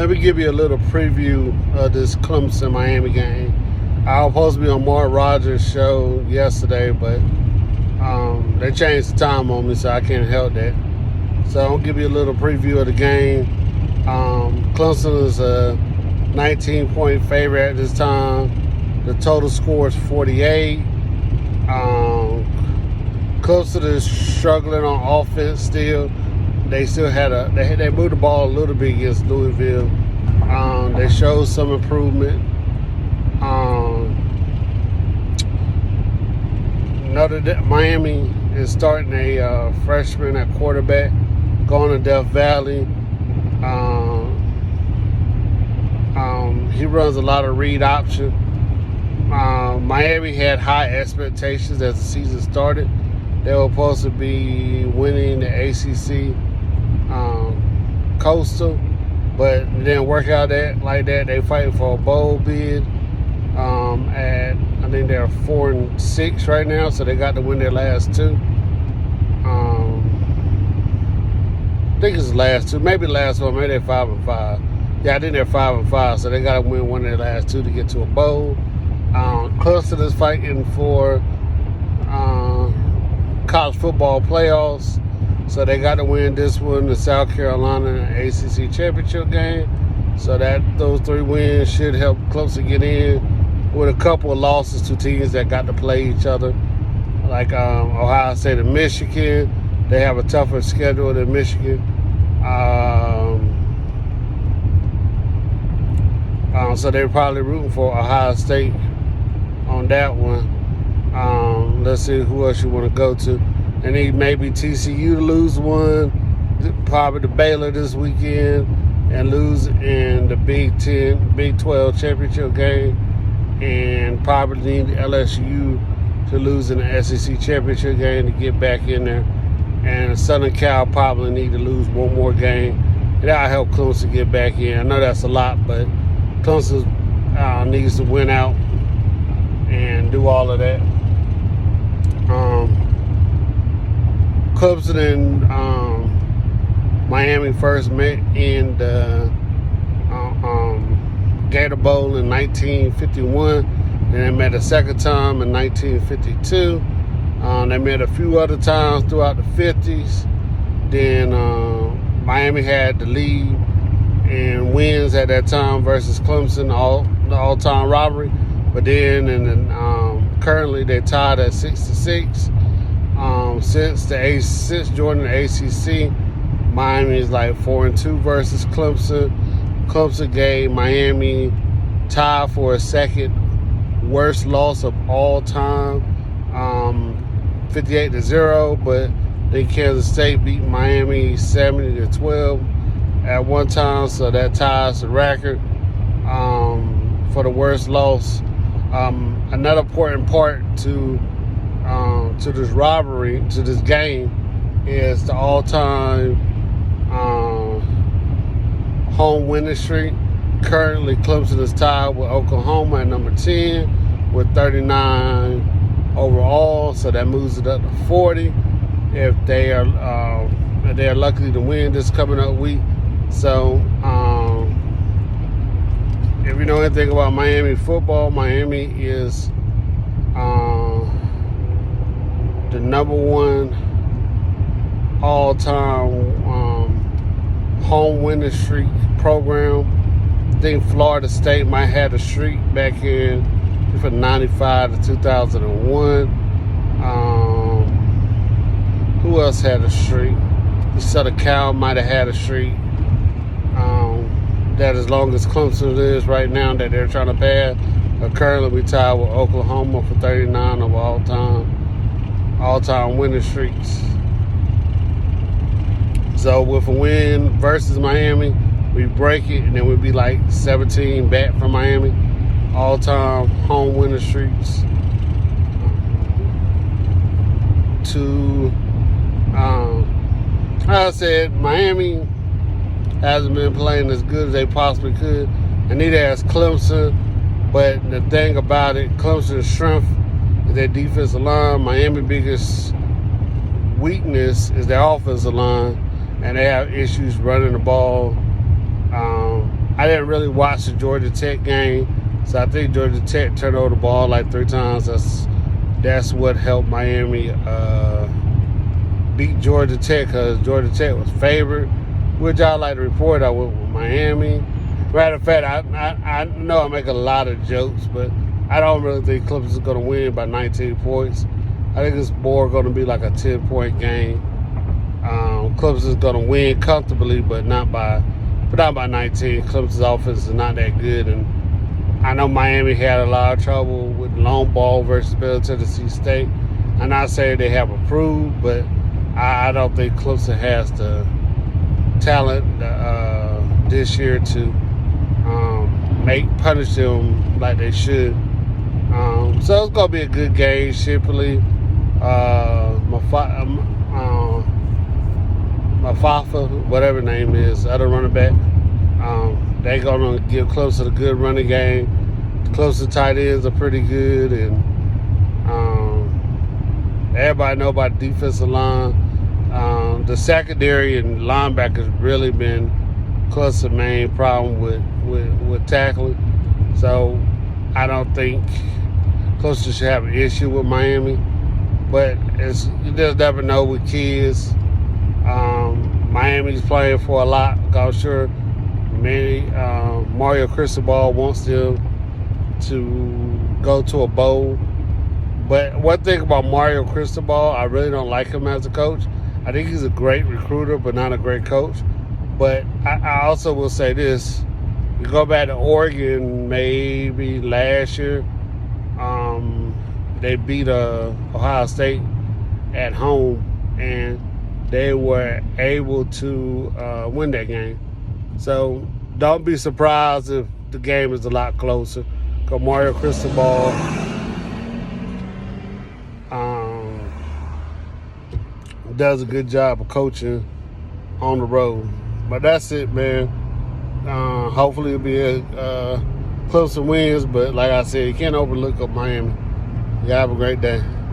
Let me give you a little preview of this Clemson-Miami game. I was supposed to be on Mark Rogers' show yesterday, but they changed the time on me, so I can't help that. So I'll give you a little preview of the game. Clemson is a 19-point favorite at this time. The total score is 48. Clemson is struggling on offense still. They still had they moved the ball a little bit against Louisville. They showed some improvement. Miami is starting a freshman at quarterback, going to Death Valley. He runs a lot of read option. Miami had high expectations as the season started. They were supposed to be winning the ACC Coastal, but it didn't work out like that. They fighting for a bowl bid. I think they're 4-6 right now, so they got to win their last two. I think it's the last two, maybe the last one, maybe they're 5-5. Yeah, I think they're 5-5, so they got to win one of their last two to get to a bowl. Clemson is fighting for college football playoffs, so they got to win this one, the South Carolina ACC championship game. So those three wins should help Clemson get in, with a couple of losses to teams that got to play each other, like Ohio State and Michigan. They have a tougher schedule than Michigan. So they're probably rooting for Ohio State on that one. Let's see who else you want to go to. And then maybe TCU to lose one, probably the Baylor this weekend, and lose in the Big 12 championship game, and probably need LSU to lose in the SEC championship game to get back in there. And Southern Cal probably need to lose one more game. That'll help Clemson get back in. I know that's a lot, but Clemson needs to win out and do all of that. Clemson and Miami first met in the Gator Bowl in 1951. Then they met a second time in 1952. They met a few other times throughout the 50s. Then Miami had the lead in wins at that time versus Clemson, the all-time rivalry. But then, currently they're tied at 6-6. Since joining the ACC, Miami is like 4-2 versus Clemson. Clemson gave Miami tied for a second worst loss of all time, 58-0. But then Kansas State beat Miami 70-12 at one time, so that ties the record for the worst loss. Another important part to this rivalry, to this game, is the all-time home winning streak. Currently, Clemson is tied with Oklahoma at number 10 with 39 overall, so that moves it up to 40 if they are lucky to win this coming up week. So, if you know anything about Miami football, Miami is the number one all-time home winning streak program. I think Florida State might have a streak back in from 95 to 2001. Who else had a streak? Southern Cal might have had a streak. That as long as Clemson is right now that they're trying to pass, are currently we tied with Oklahoma for 39 of all-time winning streaks. So with a win versus Miami, we break it, and then we'd be like 17 back from Miami. All-time home winning streaks. Like I said, Miami hasn't been playing as good as they possibly could, and neither has Clemson. But the thing about it, Clemson's strength is their defensive line. Miami's biggest weakness is their offensive line, and they have issues running the ball. I didn't really watch the Georgia Tech game, so I think Georgia Tech turned over the ball like 3 times. That's what helped Miami beat Georgia Tech, because Georgia Tech was favored, which I like to report. I went with Miami. Matter of fact, I know I make a lot of jokes, but I don't really think Clemson is going to win by 19 points. I think it's more going to be like a 10-point game. Clemson is going to win comfortably, but not by 19. Clemson's offense is not that good, and I know Miami had a lot of trouble with long ball versus Middle Tennessee State. I'm not saying they have improved, but I don't think Clemson has the talent this year to punish them like they should. So it's gonna be a good game. Shipley, Mafafa, whatever his name is, other running back. They're gonna give Clemson a good running game. Clemson tight ends are pretty good, and everybody know about the defensive line. The secondary and linebackers really been Clemson's main problem with tackling. So I don't think Clemson should have an issue with Miami. But you just never know with kids. Miami's playing for a lot. I'm sure Mario Cristobal wants them to go to a bowl. But one thing about Mario Cristobal, I really don't like him as a coach. I think he's a great recruiter, but not a great coach. But I also will say this. You go back to Oregon maybe last year. They beat Ohio State at home, and they were able to win that game. So don't be surprised if the game is a lot closer. Because Mario Cristobal does a good job of coaching on the road. But that's it, man. Hopefully it'll be a Clemson wins, but like I said, you can't overlook Miami. You have a great day.